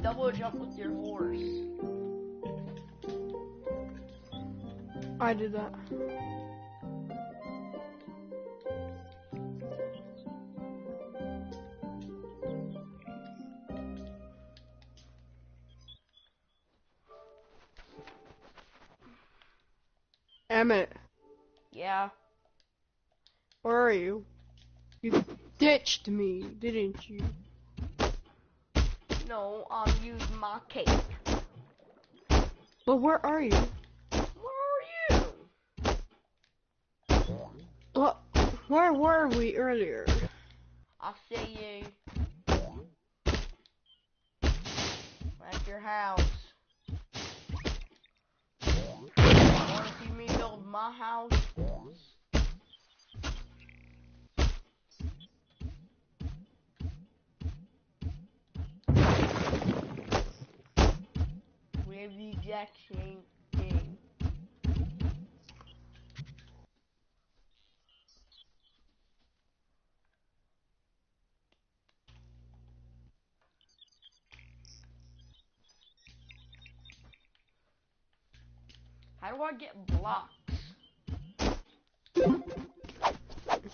double jump with your horse. I did that. Emmett. Yeah. Where are you? You ditched me, didn't you? No, use my cape. But where are you? Where are you? Well, where were we earlier? I see you at your house. Want to see me build my house? We have the exact same thing. How do I get blocks?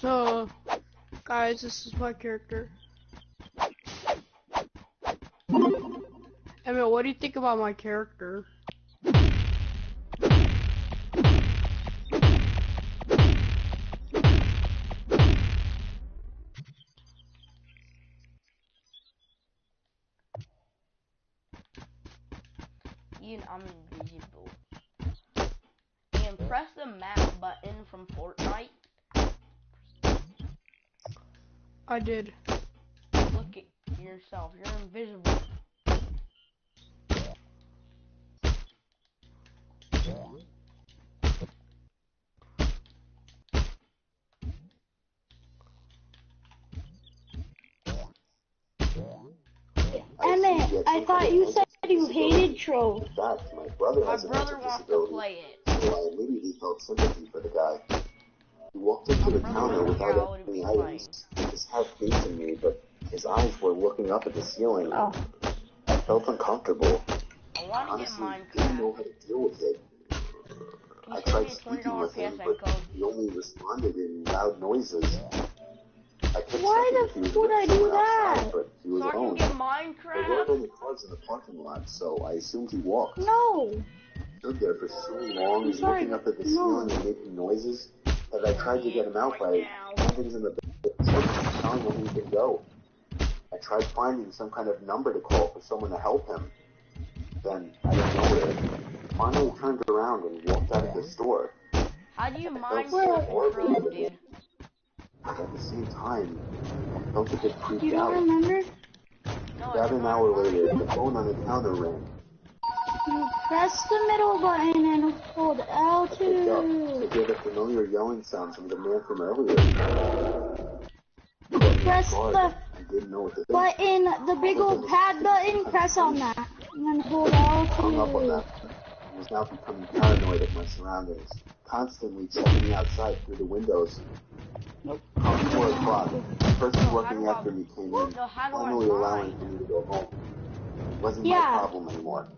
So, guys, this is my character. Emmett, what do you think about my character? Ian, I'm invisible. And press the map button from Fortnite. I did. Look at yourself. You're invisible. Emmett, I thought you said you hated Trove. My brother My has a brother mental wants to disability, play it. so I immediately felt sympathy for the guy. He walked into the counter without any items. His heart beat in me, but his eyes were looking up at the ceiling. Oh. I felt uncomfortable. I want to get Honestly, didn't know Minecraft. how to deal with it. Can I you send tried me a speaking $20 with him, PSN but code? he only responded in loud noises. I kept Why checking the if he was f would with I do someone that? outside, but he was So I can alone. get There weren't Minecraft? any cars in the parking lot, so I assumed he walked. No. Stood there for so long, I'm sorry, looking up at the no. ceiling and making noises, that I tried to get him out by Right now. handing him the telling him he could go. I tried finding some kind of number to call for someone to help him. Then, out of nowhere, finally turned around and walked out of the store. How do you I felt Minecraft so in horrible, Trove, dude? but at the same time, I felt a bit freaked You don't out. remember? No, I About don't an know hour how to later, Minecraft. the phone on the counter rang. You press the middle button and hold I picked up to L2. hear the familiar yelling sounds from the man from earlier. Press the I didn't know what to think. button, the big old pad button, press on that. And then hold I hung up on L2. that and was now becoming paranoid of my surroundings, constantly checking outside through the windows. Come 4 o'clock, the person working after me came in, No, how do I finally allowing mine? for me to go home. It wasn't Yeah. my problem anymore.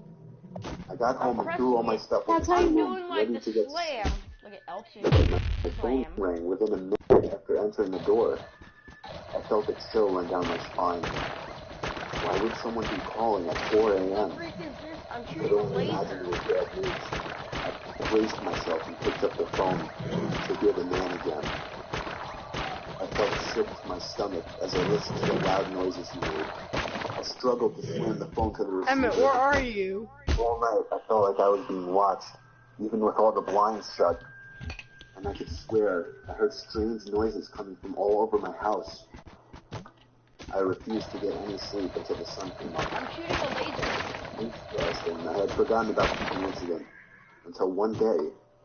I got home and threw all my stuff on That's the how you I'm do table, doing like ready the to get slam. Look at L2. My phone Slam. rang within a minute after entering the door. I felt a chill run down my spine. Why would someone be calling at 4 What a.m.? freak is this? I'm I could shooting a only imagine it laser. was bad news. I braced myself and picked up the phone to hear the man again. I felt sick to my stomach as I listened to the loud noises he made. I struggled to slam the phone to the receiver. Emmett, where are you? All night, I felt like I was being watched, even with all the blinds shut. And I could swear I heard strange noises coming from all over my house. I refused to get any sleep until the sun came up. I'm shooting a laser. Interesting, I had forgotten about the incident until one day,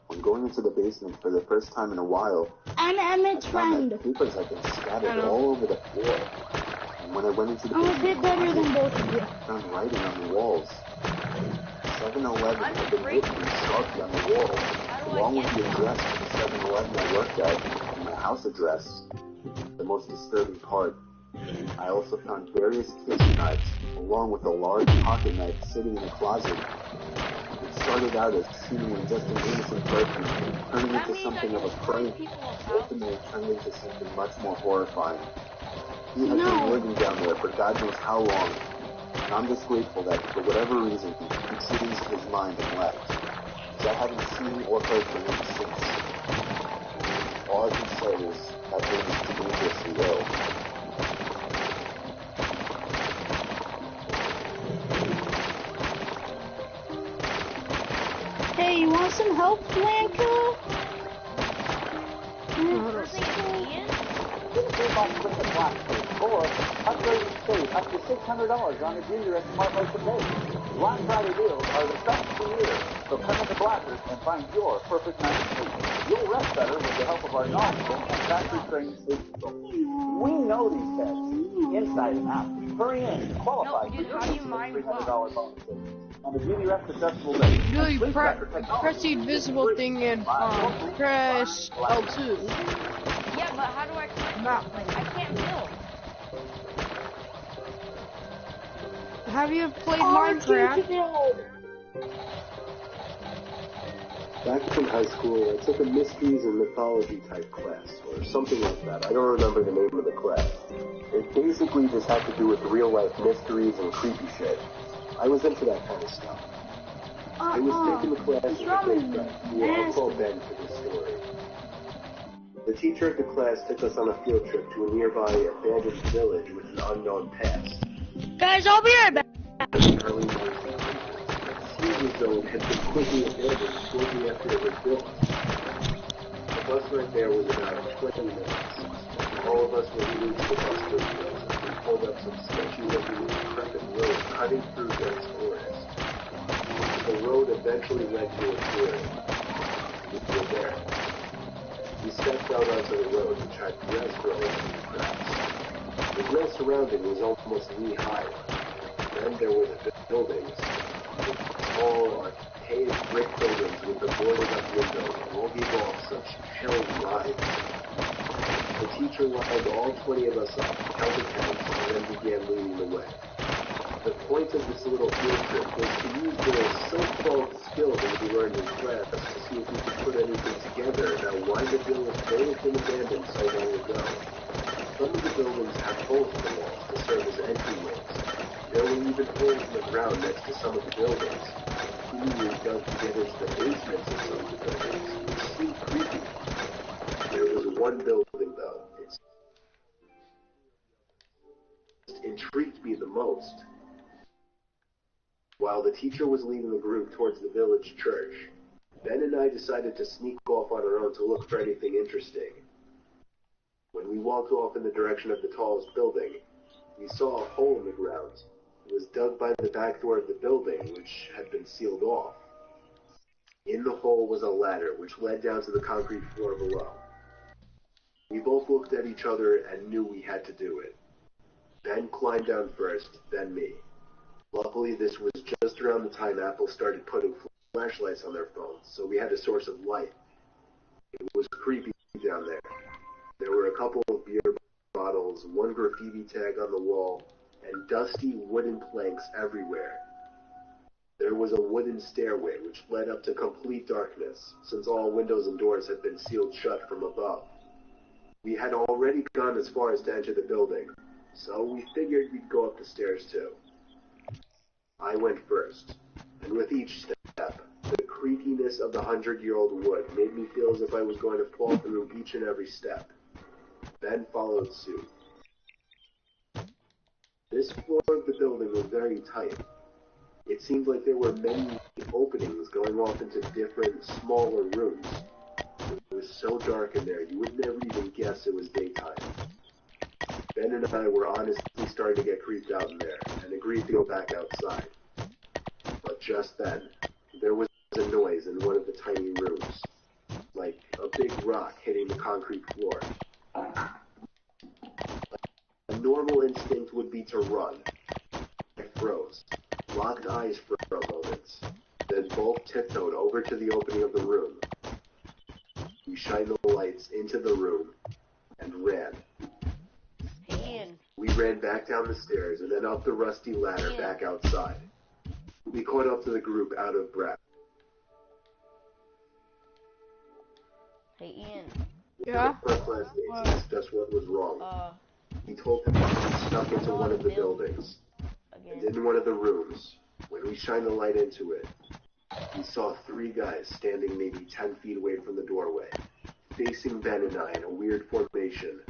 when going into the basement for the first time in a while, I'm I Emmett's found friend. that papers had been I scattered know. all over the floor. And when I went into the I'm a basement bit better than closet, both of you. I found writing on the walls. 7-Eleven I'm had been afraid written in to- Sharpie on the wall, How do along I with get the that? address of the 7-Eleven I worked at and my house address. The most disturbing part, I also found various kitchen knives, along with a large pocket knife sitting in a closet. It started out as seemingly just an innocent person, turning into something of a prank, ultimately turning into something much more horrifying. He had been living down there for God knows how long, and I'm just grateful that, for whatever reason, he changed his mind and left, because I haven't seen or heard from him since. All I can say is that man is dangerously ill. Hey, you want some help, Blanca? Or upgrade and save up to $600 on a junior smart motion base. Black Friday deals are the best of the year, so come into Blackers and find your perfect night's sleep. You'll rest better with the help of our knowledgeable and factory-trained sleep consultants. We know these beds, inside and out. Hurry in, qualify for your $300 bonus savings on the Beauty Rest adjustable base. No, you press the invisible thing and press L2. Yeah, but how do I click? Map. Like, I can't build. Have you played Minecraft? Back in high school, I took a mysteries and mythology type class, or something like that. I don't remember the name of the class. It basically just had to do with real life mysteries and creepy shit. I was into that kind of stuff. I was taking the class with a good friend, who I'll call Ben for this story. The teacher of the class took us on a field trip to a nearby abandoned village with an unknown past. Guys, I'll be right back. Early 1900s, Caesar Zone had been quickly abandoned shortly after it was built. The bus ride there was about 20 minutes. All of us were leaving to the bus terminal as we pulled up some sketchy-looking, decrepit road cutting through dense forest. The road eventually led to a clearing. We were there. We stepped out onto the road, which had grass growing in the grass. The grass surrounding was almost knee-high. Then there were the buildings, the tall, archaic brick buildings with the boarded-up windows, all gave off such chilling vibes. The teacher lined all 20 of us up, counted heads, and then began leading the way. The point of this little field trip was to use the so-called skills that we learned in class to see if we could put anything together about why the village may have been abandoned so long ago. Some of the buildings had holes in the walls to serve as entryways. There were even holes in the ground next to some of the buildings, seemingly dug to get into the basements of some of the buildings, which seemed creepy. There was one building, though. It intrigued me the most. While the teacher was leading the group towards the village church, Ben and I decided to sneak off on our own to look for anything interesting. When we walked off in the direction of the tallest building, we saw a hole in the ground. It was dug by the back door of the building, which had been sealed off. In the hole was a ladder, which led down to the concrete floor below. We both looked at each other and knew we had to do it. Ben climbed down first, then me. Luckily, this was just around the time Apple started putting flashlights on their phones, so we had a source of light. It was creepy down there. There were a couple of beer bottles, one graffiti tag on the wall, and dusty wooden planks everywhere. There was a wooden stairway which led up to complete darkness, since all windows and doors had been sealed shut from above. We had already gone as far as to enter the building, so we figured we'd go up the stairs too. I went first, and with each step, the creakiness of the 100-year-old wood made me feel as if I was going to fall through each and every step. Ben followed suit. This floor of the building was very tight. It seemed like there were many openings going off into different, smaller rooms. It was so dark in there, you would never even guess it was daytime. Ben and I were honestly starting to get creeped out in there, and agreed to go back outside. But just then, there was a noise in one of the tiny rooms, like a big rock hitting the concrete floor. A normal instinct would be to run. I froze, locked eyes for a moment, then both tiptoed over to the opening of the room. We shined the lights into the room and ran. Hey, Ian. We ran back down the stairs and then up the rusty ladder back outside. We caught up to the group out of breath. Hey, Ian. Yeah? First class asked us what was wrong. We told him he snuck into one of the buildings and in one of the rooms. When we shined the light into it, we saw 3 guys standing maybe 10 feet away from the doorway, facing Ben and I in a weird formation,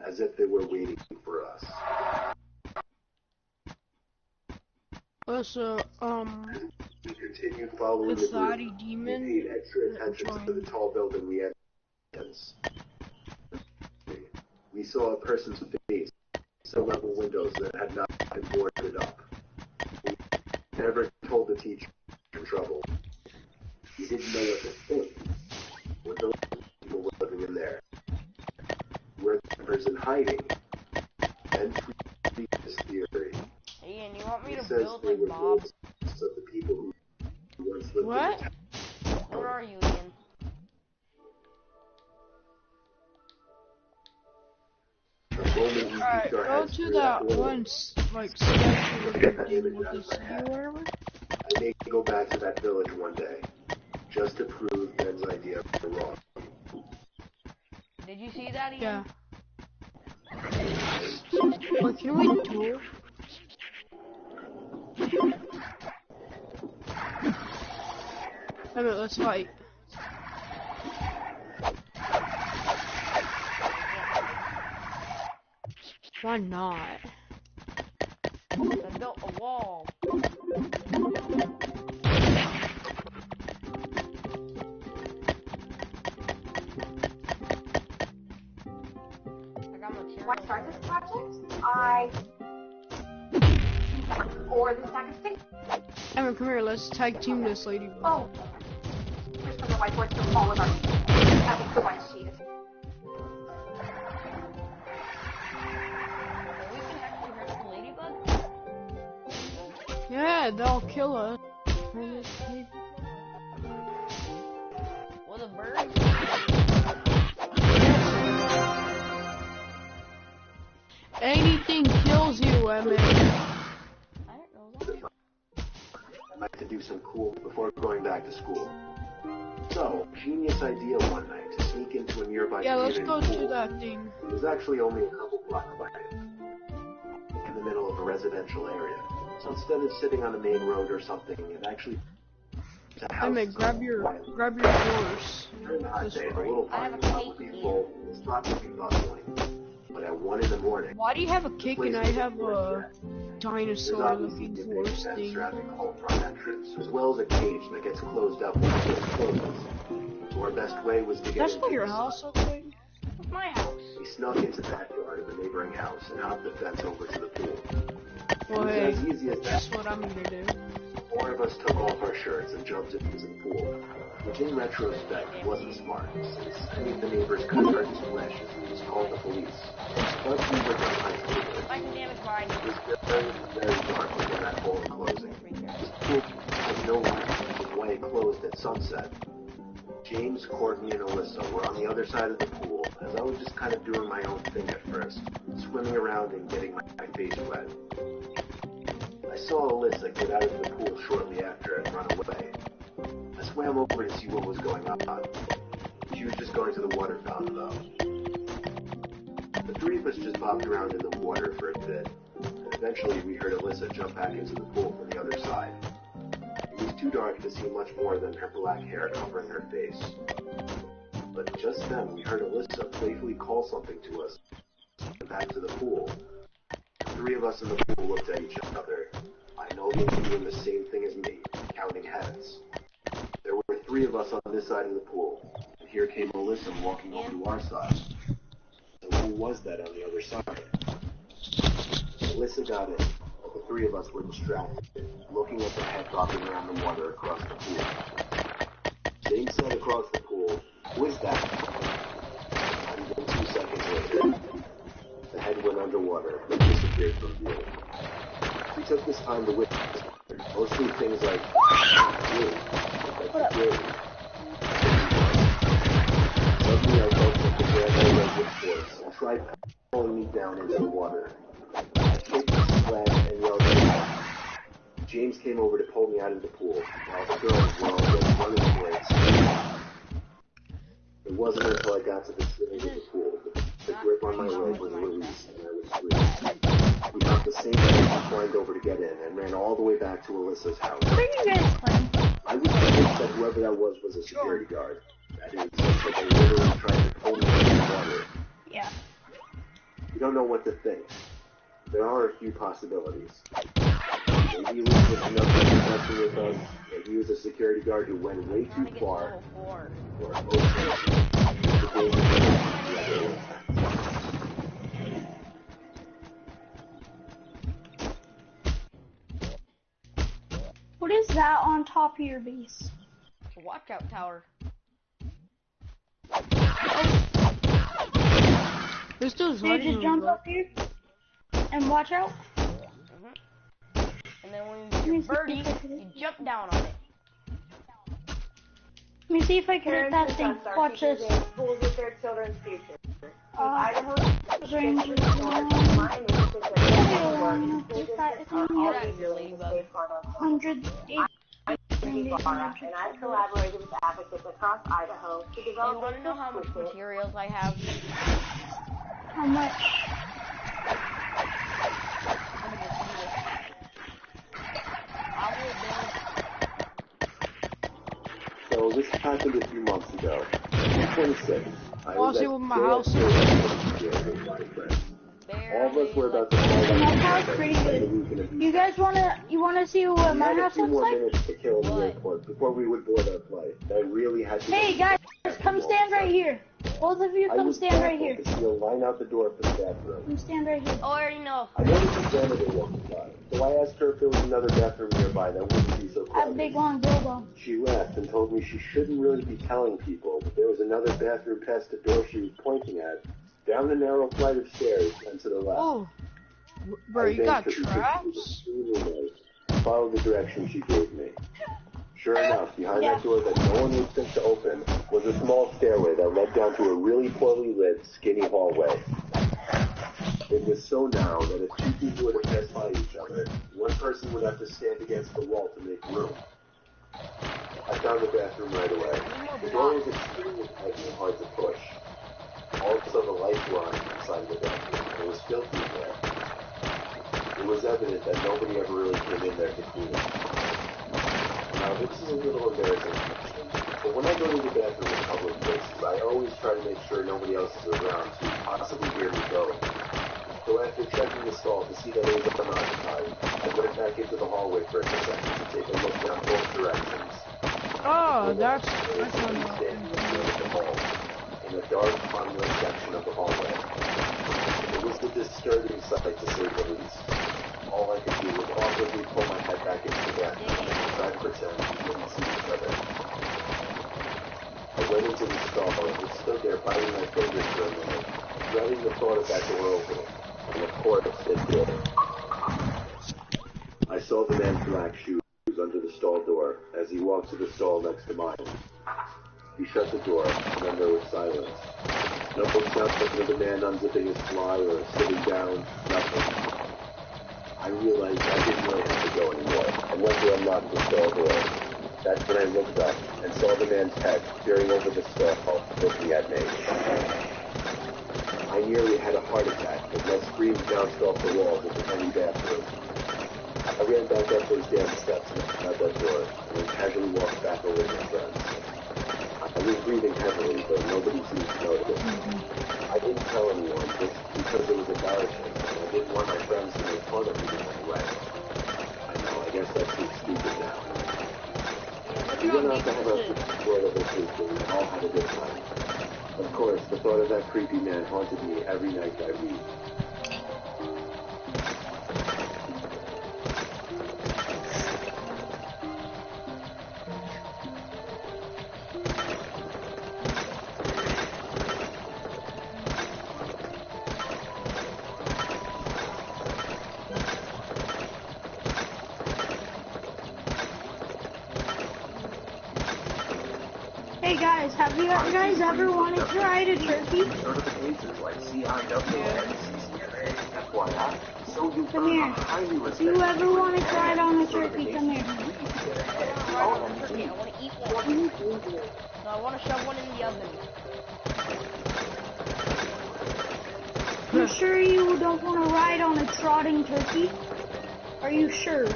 as if they were waiting for us. Also, We continued following the Fatty group. Demon. We paid extra attention to the tall building we had. We saw a person's face, some level windows that had not been boarded up. We never told the teacher in trouble. We didn't know what to think. Were those people living in there? Were the person hiding? And free this theory. Hey, Ian, you want me He to says build they like were Bob? ghosts of the people who once lived What? in the town. Where are you, Ian? Alright, go to that one, like, statue of the thing with the city or whatever. I may go back to that village one day, just to prove Ben's idea was wrong. Did you see that, Ian? Yeah. Wait, can we duel? Alright, let's fight. Why not? I built a wall. I got material. Want to start this project? Or the stack of sticks? Emma, come here, let's tag team this lady. Oh. Here's some of the whiteboards from all of our people. I think the one sheet is. We can actually hurt the ladybug? Yeah, they'll kill us. With a bird? Anything kills you, Emma. I don't know that. I'd like to do some cool before going back to school. So, genius idea one night to sneak into a nearby Yeah, let's community go pool. to that thing. It was actually only a couple blocks away, in the middle of a residential area. So instead of sitting on the main road or something, it actually was a house. Emma, grab your horse. During the hot This day, the way. little I have a parking lot would cake be here. full. The spot would be bustling. But at 1 in the morning, Why do you have a cake and I have a there's dinosaur obviously looking a big horse fence thing? surrounding the whole front entrance, as well as a cage that gets closed up when it closes. So our best way was to get That's into not your the house, okay? It's my house. We snuck into the backyard of the neighboring house and hopped the fence over to the pool. Well, It hey, was as easy as that's that. what I'm gonna do. 4 of us took off our shirts and jumped into the pool, which in retrospect wasn't smart, since any of the neighbors could have heard us splash and we just called the police. But we were done hiking. I can damage mine. It was very, very dark within that pool enclosing. This pool had no light, which is why it closed at sunset. James, Courtney, and Alyssa were on the other side of the pool, as I was just kind of doing my own thing at first, swimming around and getting my face wet. I saw Alyssa get out of the pool shortly after and run away. I swam over to see what was going on. She was just going to the water fountain, though. The 3 of us just bobbed around in the water for a bit, and eventually we heard Alyssa jump back into the pool from the other side. It was too dark to see much more than her black hair covering her face. But just then we heard Alyssa playfully call something to us back to the pool. The 3 of us in the pool looked at each other. I know they were doing the same thing as me, counting heads. There were 3 of us on this side of the pool, and here came Alyssa walking over to our side. So who was that on the other side? Alyssa got in, but the 3 of us were distracted, looking at the head bobbing around the water across the pool. James said across the pool, "Who is that?" And then 2 seconds later, the head went underwater and disappeared from view. We took this time to witness mostly things like, "Really? That's good." Suddenly I felt like the grandma redwood force and tried pulling me down into the water. came over to pull me out of the pool, while the girls were already running for it. It wasn't until I got to the ceiling of the pool that the grip on my leg was released and I was free. We got the same place and climbed over to get in and ran all the way back to Alyssa's house. What are you guys playing? I was convinced that whoever that was a security guard. That is, that they literally tried to pull me out of the water. Yeah. You don't know what to think. There are a few possibilities. Maybe he was just another person messing with us. Maybe he was a security guard who went way too far. Or What is that on top of your base? It's a watchout tower. They're still So you just jump up here and watch out? And then when you get your birdie, you jump down on it. Let me see if I can hit that thing. Watch this. Schools with their children's future. Idaho Rangers. and I've collaborated with advocates across Idaho to Do you develop want to know how much materials I have? How much? I'm gonna just use it. So this happened a few months ago. I'm 26. I was see at what my house is. All of us were about to fall My house is pretty good. You guys wanna see what my house looks like? minutes to kill the airport before we would board our flight. I really had to. Hey guys, come stand right here. Both of you come stand right here. To see a line out the door for the bathroom. Come stand right here. Oh, I already know. I noticed the janitor walking by, so I asked her if there was another bathroom nearby that wouldn't be so I have a crowded. big long dildo. She laughed and told me she shouldn't really be telling people, but there was another bathroom past the door she was pointing at, down the narrow flight of stairs and to the left. Oh, bro, you got traps? Follow the direction she gave me. Sure enough, behind that door that no one would think to open was a small stairway that led down to a really poorly lit, skinny hallway. It was so narrow that if two people were to pass by each other, one person would have to stand against the wall to make room. I found the bathroom right away. The door was extremely tight and hard to push. Also, the lights were on inside the bathroom. It was filthy in there. It was evident that nobody ever really came in there to clean it. Now, this is a little embarrassing, but when I go to the bathroom in public places, I always try to make sure nobody else is around to possibly hear me go. So after checking the stall to see that it was unoccupied, I went back into the hallway for a second to take a look down both directions. Oh, that's not in a dark, unlit section of the hallway. It was a disturbing sight to say the least. All I could do was awkwardly pull my head back into the bathroom and try to pretend we didn't see each other. I went into the stall and stood there biting my fingers for a minute, dreading the thought of that door opening, and of course it did. I saw the man's black shoes under the stall door as he walked to the stall next to mine. He shut the door, and then there was silence. No sound of the man unzipping his fly or sitting down, nothing. I realized I didn't really have to go anymore, and went to unlock the stall door. That's when I looked up and saw the man's head peering over the stall, looking at me. I nearly had a heart attack as my screams bounced off the walls of the tiny bathroom. I ran back up those damn steps and out that door, and then casually walked back over to my friends. I was breathing heavily, but nobody seemed to notice. I didn't tell anyone just because it was embarrassing, and I didn't want my friends to make fun of me in any way. I know, I guess that seems stupid now. We went out to have our Florida vacation, and we all had a good time. Of course, the thought of that creepy man haunted me every night that week. Hey guys, have you guys ever wanted to ride a turkey? Notifications like CIW and CCMA, FYI, so know you Come here. highly If you ever want to try it on a turkey, come here. I want to eat one. No, I want to shove one in the oven. You sure you don't want to ride on a trotting turkey? Are you sure? Are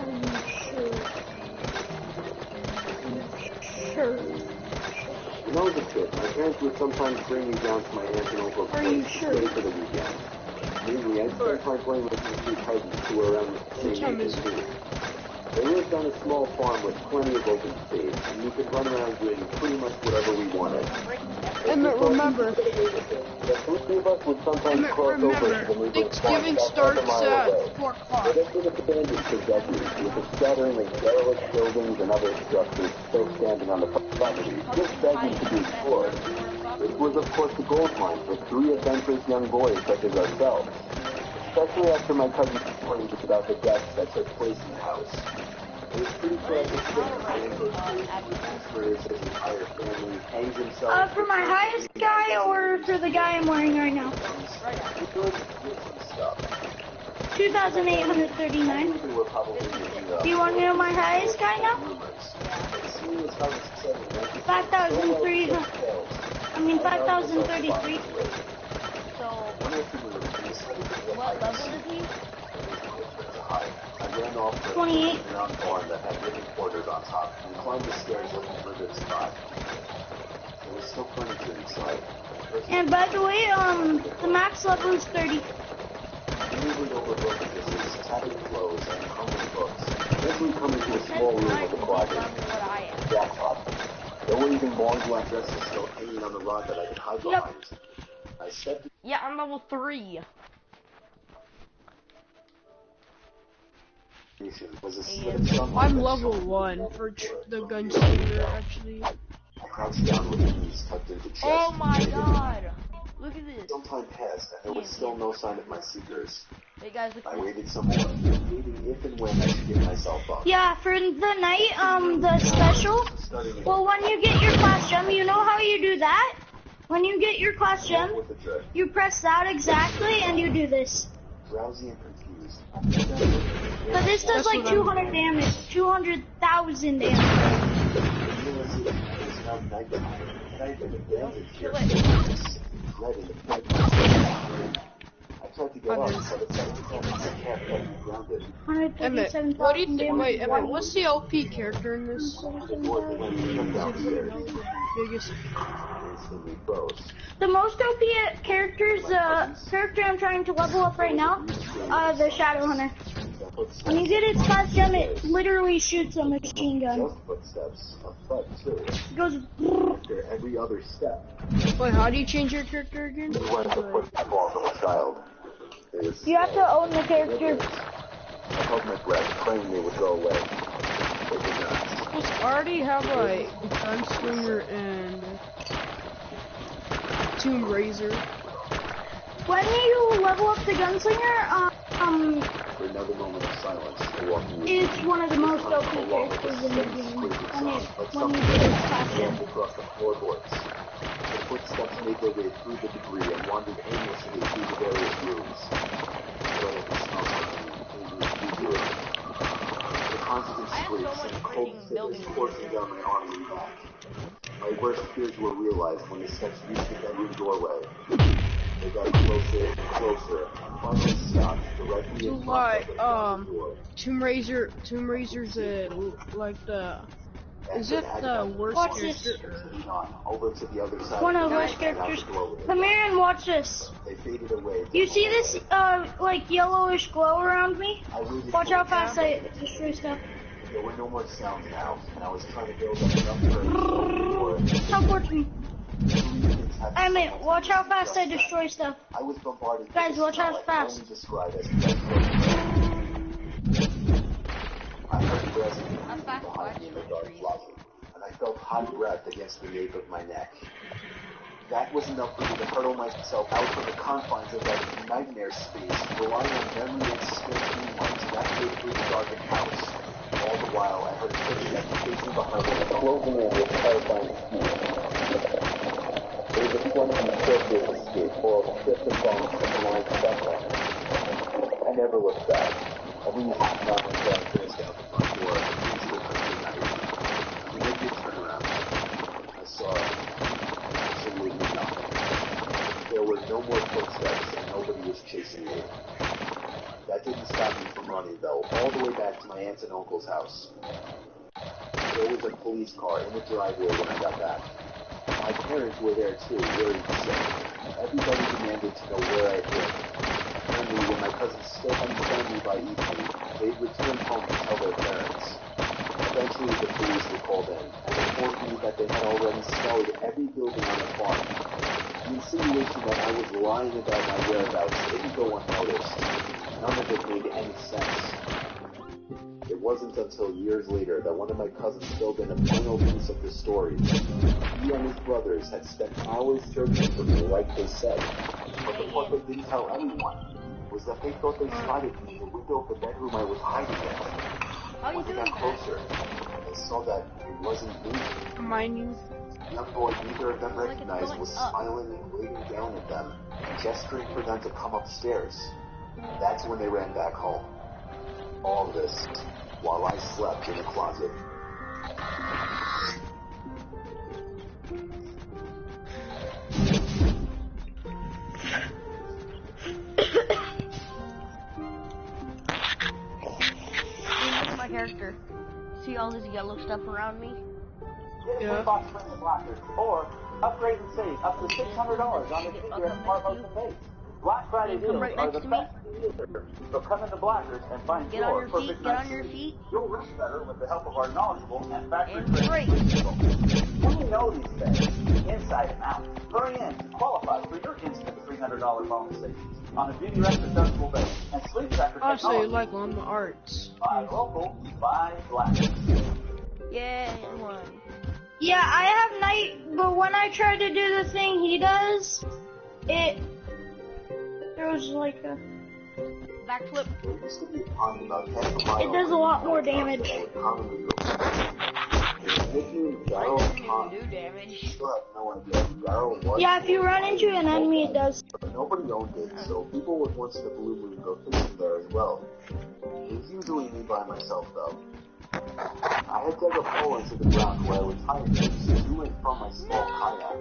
you sure? Sure. When I was a kid, my parents would sometimes bring me down to my aunt and uncle's Are you sure? stay for the weekend. Usually, I'd spend time playing with my two cousins who were around the same age as me. They lived on a small farm with plenty of open space, and we could run around doing pretty much whatever we wanted. Emmett, remember. The three of us would sometimes Emmett, cross over to the remember. neighbor's Thanksgiving farm about half a starts mile at away. 4 o'clock. This was abandoned for decades, with a scattering of derelict buildings and other structures still standing on the property, just begging to be explored. This was, of course, the gold mine for three adventurous young boys such as ourselves, especially after my cousin complained about the deaths that took place in the house. It was pretty tragic that the man goes through his entire family, hangs himself. For my highest guy or for the guy I'm wearing right now? 2,839. Do you want to know my highest guy now? 5,033. So, what level is he? I ran off the 28. ground barn that had living quarters on top and climbed the stairs looking for a good spot. There was still furniture inside. And by the way, the max level is 30. Moving over bookcases, tattered clothes, and crumpled books. Eventually coming to a small room with a closet. What I am. Jackpot. There were even long black dresses still hanging on the rod that I could hide behind. I stepped Yeah, I'm level 3. was a slit of sunlight I'm that level shone 1 for the gunslinger, actually. I crouched down with knees tucked into chest. Oh my god! Look at this. Some time passed, and there was still no sign of my seekers. Hey guys, look I at this. waited some more, debating if and when I should give myself up. Yeah, for the night, the special. Well, when you get your class gem, you know how you do that? When you get your class gem, With the dread, you press that exactly, and you do this. drowsy and confused. But this does like 200 damage, 200,000 damage. Kill it. I tried to get up, but it's like I can't let me grounded. Emmett, 137,000 what do you think? damage. Wait, Emmett, what's the OP character in this? Biggest. Instantly froze. The most OP character I'm trying to level up right now, the Shadow Hunter. When you get its class gem, it literally shoots a machine gun. Just footsteps, a thud too. It goes. After every other step, Wait, how do you change your character again? you went to football from a child. It was You have to own the character. I held my breath, praying they would go away. They did not. I already have like Gunslinger and Tomb Raiser. When you level up the Gunslinger, For another moment of silence, I walked in. it's one of the most OP characters in the game. When you get its class gem. Across the floorboards. The footsteps made their way through the debris and wandered aimlessly through the various rooms. But it smelled like the constant streaks and cold sickness coursing down my arm and back. My worst fears were realized when the steps reached the bedroom doorway. They got closer and closer and finally stopped directly in front of the door. Tomb Raiser's like the. Is it the worst Watch this. character? Over to the other side One of the the worst room and out characters. the doorway. Come here and watch this. They faded away. You see this, like yellowish glow around me? Watch how fast I destroy stuff. There were no more sounds now, and I was trying to build up enough courage to Come towards me. I mean, watch how fast I destroy stuff. I was bombarded. Guys, watch how fast. Only described as I heard resin behind me in the dark closet, and I felt hot breath against the nape of my neck. That was enough for me to hurtle myself out from the confines of that nightmare space, relying on memory and skill to navigate through the darkened house. All the while, I heard footsteps pacing behind me, closing in with terrifying speed. There was a clumsy staircase escape full of trips and bumps and blind steps on it. never looked back. Every now and then I finished out the front door, into the country night. When I did turn around, I saw absolutely nothing. There were no more footsteps, and nobody was chasing me. That didn't stop me from running, though, all the way back to my aunt and uncle's house. There was a police car in the driveway when I got back. My parents were there too, worried sick. Everybody demanded to know where I'd been. Apparently, when my cousins still hadn't found me by evening, they'd returned home to tell their parents. Eventually, the police were called in and informed me that they had already scoured every building on the farm. The insinuation that I was lying about my whereabouts didn't go unnoticed. None of it made any sense. It wasn't until years later that one of my cousins filled in a final piece of the story. He and his brothers had spent hours searching for me like they said, but the part they didn't tell anyone was that they thought they spotted me in the window of the bedroom I was hiding in. When they got closer, they saw that it wasn't me. Mining. The young boy neither of them recognized was smiling and waving down at them, gesturing for them to come upstairs. That's when they ran back home. All this while I slept in the closet. Look at my character. See all this yellow stuff around me? Get Emmittheboss Friendly Blockers, or upgrade and save up to $600 on the Junior Smart Motion Base. Black Friday deals are the best in the year, so come into Blockers and find your perfect Get on your feet. You'll rest better with the help of our knowledgeable and And factory-trained people. When you know these things, inside and out, hurry in to qualify for your instant $300 bonus savings on a Beauty Rest adjustable base and sleep tracker technology. Also, like on the arts. Buy local, buy Blockers. Yeah, one. Yeah, I have night, but when I try to do the thing he does, there was like a backflip. It does a lot more damage. Do damage. Yeah, if you run into an enemy, it does. But nobody owned it, so people would once in a blue moon go fishing there as well. It was usually me by myself, though. I had dug a hole into the ground where I would tie fish to and from my small kayak.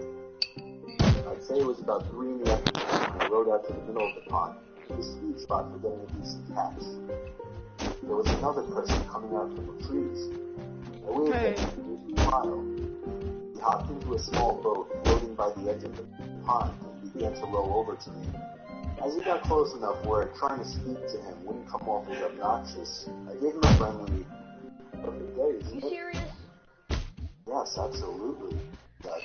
I'd say it was about 3 in the afternoon when I rode out to the middle of the pond, the sweet spot for getting a decent catch. There was another person coming out from the trees. I waved at him and he smiled. He hopped into a small boat floating by the edge of the pond and began to row over to me. As he got close enough where trying to speak to him wouldn't come off as obnoxious, I gave him a friendly, "Perfect day, isn't it?" You serious? Yes, absolutely. But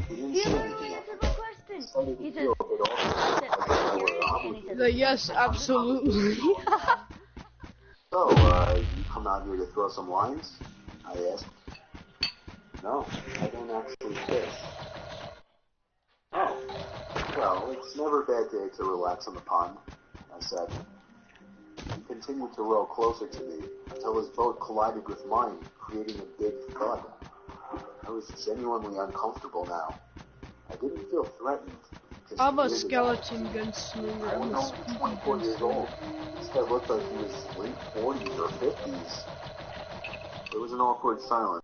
he didn't He say literally anything answered after my that. question. Started to He feel a bit awkward, as if I were obligated. The yes, absolutely. So, you come out here to throw some lines? I asked. No, I don't actually fish. Oh, well, it's never a bad day to relax on the pond, I said. He continued to row closer to me until his boat collided with mine, creating a big thud. I was genuinely uncomfortable now. I didn't feel threatened. just I'm a weirded out. skeleton gunslinger. I I'm was a only spooky 24 years gunslinger. old. This guy looked like he was late 40s or 50s. There was an awkward silence.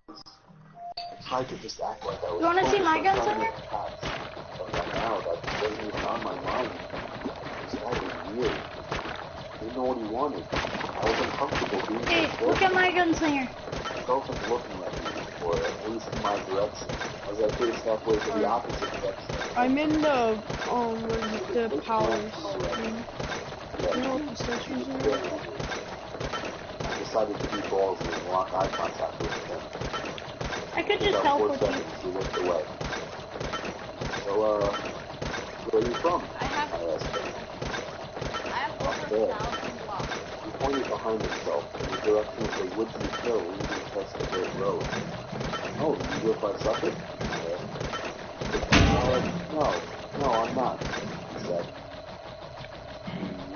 I tried to just act like I was You wanna see focused my on trying to gunslinger? make a catch. But right now, that wasn't even on my mind. This guy was weird. He didn't know what he wanted. I was uncomfortable being Hey, so look at my gunslinger. I felt him looking at me, or at least in my direction, as I faced halfway to the opposite direction. I'm in the palace. You know what the statues are? I decided to be ballsy and lock eye contact with him. I could just About 4 teleport you. seconds, he looked away. So, where are you from? I have asked him. over 1,000 blocks. He pointed behind himself in the direction of the woodsy hill leading past the dirt road. Oh, you live by Suffolk? No, I'm not, he said.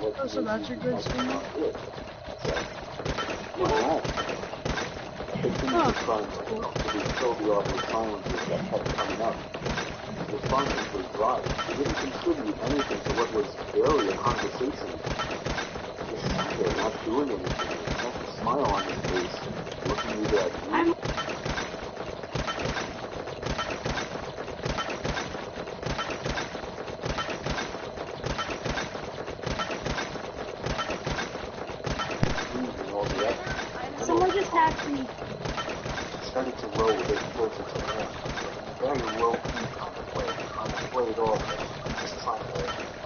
Oh, so that's your good swinger? I said. Why not? I continued to try to fill the awkward silences that kept coming up. The responses were dry. They didn't contribute anything to what was barely a conversation. doing anything. He has a smile on his face, looking either at me. Someone just hacked me. I started to roll a bit closer to him. Very low key contemplated all of it. Just trying to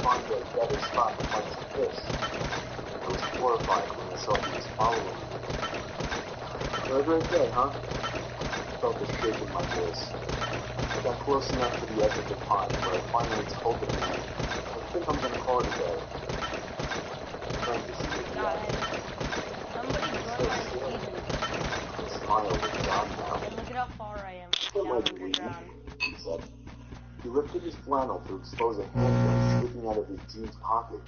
find a better spot to punch the fish. I was horrified when I saw he was following me. "You're a great day, huh?" I felt a shake in my voice. I got close enough to the edge of the pond where I finally told the man, "I think I'm going to call it a day." Trying to see if he Somebody join my season. The smile was gone now. And look at how far I am What down might be underground. he said. He lifted his flannel to expose a handgun sticking out of his jeans pocket.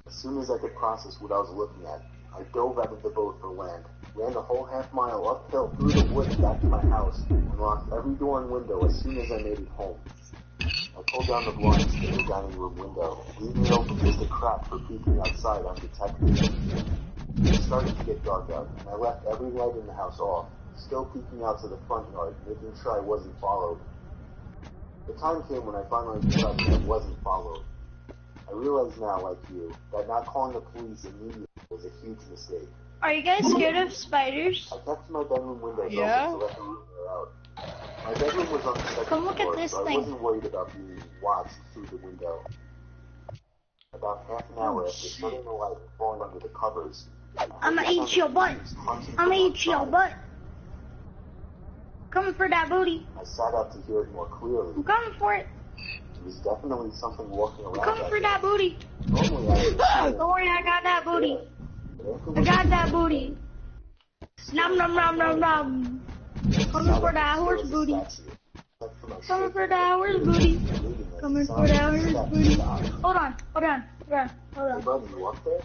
As soon as I could process what I was looking at, I dove out of the boat for land, ran the whole half-mile uphill through the woods back to my house, and locked every door and window as soon as I made it home. I pulled down the blinds to the dining room window, leaving it open just a crack for peeking outside undetected. It started to get dark out, and I left every light in the house off, still peeking out to the front yard, making sure I wasn't followed. The time came when I finally decided I wasn't followed. I realize now, like you, that not calling the police immediately was a huge mistake. Are you guys scared of spiders? I kept my bedroom windows Yeah. open to let the room air out. My bedroom was on the second Come look at floor, this so I thing. wasn't worried about being watched through the window. About half an hour after turning the light and falling under the covers, I'ma eat your butt. I'ma eat your butt. Coming for that booty. I sat up to hear it more clearly. I'm coming for it. There was definitely something walking I'm around coming back for there. that booty. Normally I would Don't worry, I got that booty. I got that booty. Nom nom nom nom nom. Coming for that horse booty. Coming for that horse booty. Coming for that horse booty. Hold on. Hey buddy, you up there?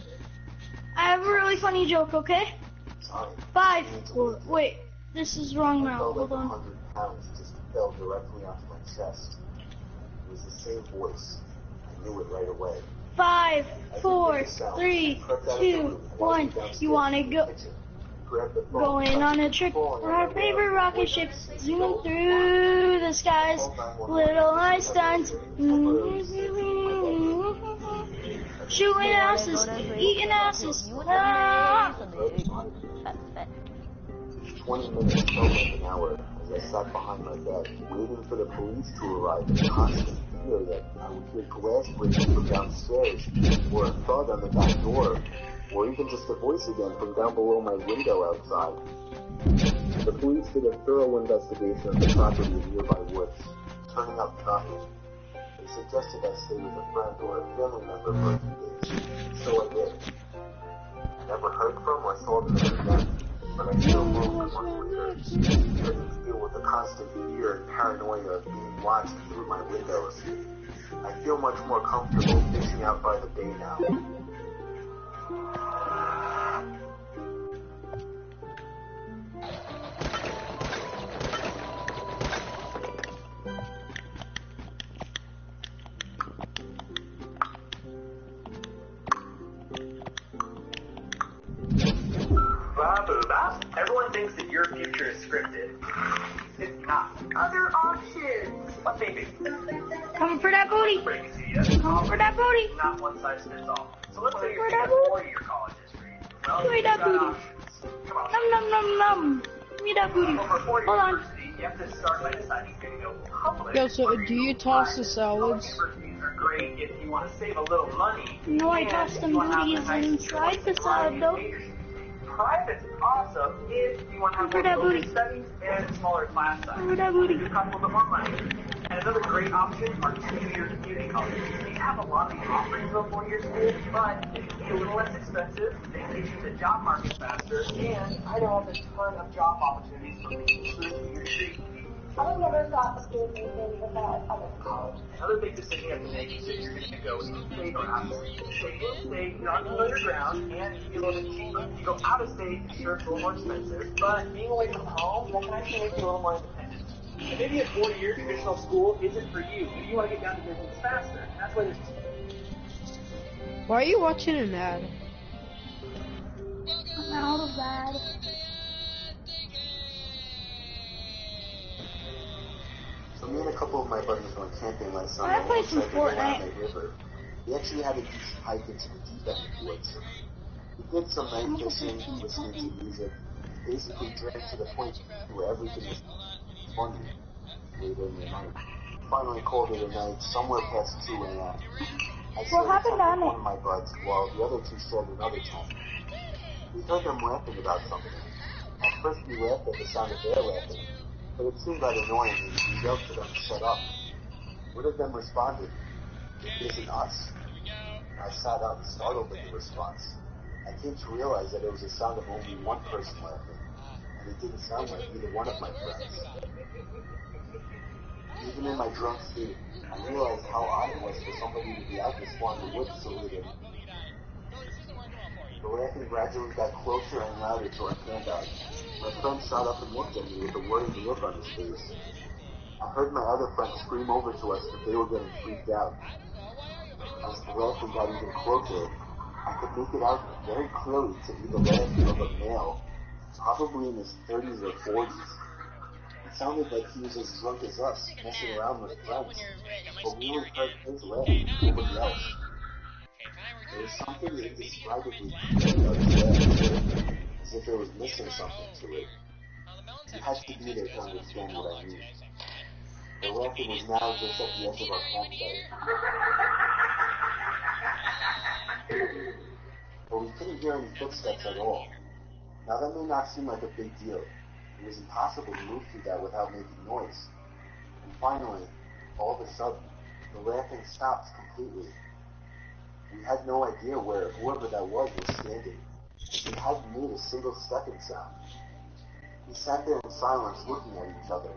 I have a really funny joke, okay? Sorry. 5, 4, wait. This is wrong I now. felt Hold like on. 100 pounds just fell directly onto my chest. It was the same voice. I knew it right away. 5, 4, 3, 2, 1. You wanna go? Going on a trip on our favorite rocket ship, zooming through the skies, little Einsteins, shooting asses, eating asses. Ah. 20 minutes felt like an hour as I sat behind my bed, waiting for the police to arrive in constant fear that I would hear glass breaking from downstairs, or a thud on the back door, or even just a voice again from down below my window outside. The police did a thorough investigation of the property in nearby woods, turning up nothing. They suggested I stay with a friend or a family member for a few days, so I did. I never heard from or saw them again, but I still moved once returned. I couldn't deal with the constant fear and paranoia of being watched through my windows. I feel much more comfortable fishing out by the bay now. Everyone thinks that your future is scripted. It's not. Other options. What maybe? Coming for that booty. Coming for that booty. Not one size fits all. So let's say For you're that thinking booty. 4-year college history. Well, Give me you've that got booty. options. Come on. Nom nom nom nom. Give me that booty. Over 4 Hold on. university, you have to start by deciding if you're going to go public. Yo, so or do you toss the salads? Universities are great if you want to save a little money. No, I and tossed if them you wanna have a booties nice inside the salad variety of though. majors. Private's awesome if you want to have For more that booty. focused studies and smaller class size. For that booty. You cost a little bit more money. And another great option are 2-year community colleges. They have a lot of the offerings of 4-year school, but they can be a little less expensive, they get you the job market faster, and I know of a ton of job opportunities for people through your degree. I've never thought of doing anything about other college. Another big decision you have to make is if you're going to go in-state or out-of-state. Stay in-state, you're on familiar ground, and you can be a little bit cheaper. If you go out-of-state, sure, it's a little more expensive, but being away from home, that can actually make you a little more independent. And maybe a 4-year traditional school isn't for you. Maybe you want to get down to business faster. That's why there's... Why are you watching an ad? out of that. So me and a couple of my buddies went camping last summer I and played we some decided to go around Fortnite. the river. We actually had a decent hike into the deep end of the woods. We did some night fishing, listening to music, basically drank to the point where everything was funny later in the night. Finally called it a night, somewhere past 2 a.m. I shared a happened tent on with it? one of my buds while the other two shared another tent. We heard them laughing about something. At first we laughed at the sound of their laughing, but it seemed rather annoying and we yelled to them to shut up. One of them responded, "It isn't us." I sat up, startled at the response. I came to realize that it was the sound of only one person laughing, and it didn't sound like either one of my friends. Even in my drunk state, I realized how odd it was for somebody to be out this far in the woods so late in. The laughing gradually got closer and louder to our camp out. My friend shot up and looked at me with a worried look on his face. I heard my other friend scream over to us that they were getting freaked out. As the laughing got even closer, I could make it out very clearly to be the laugh of a male, probably in his 30s or 40s. It sounded like he was as drunk as us, messing around with friends, but we only heard his laugh, nobody else. There was something indescribably creepy about his laugh, as if it was missing something to it. You had to be there to understand what I mean. The laughing was now just at the edge of our campsite. But we couldn't hear any footsteps at all. Now that may not seem like a big deal. It was impossible to move through that without making noise. And finally, all of a sudden, the laughing stopped completely. We had no idea where whoever that was standing. It hadn't made a single stepping sound. We sat there in silence looking at each other.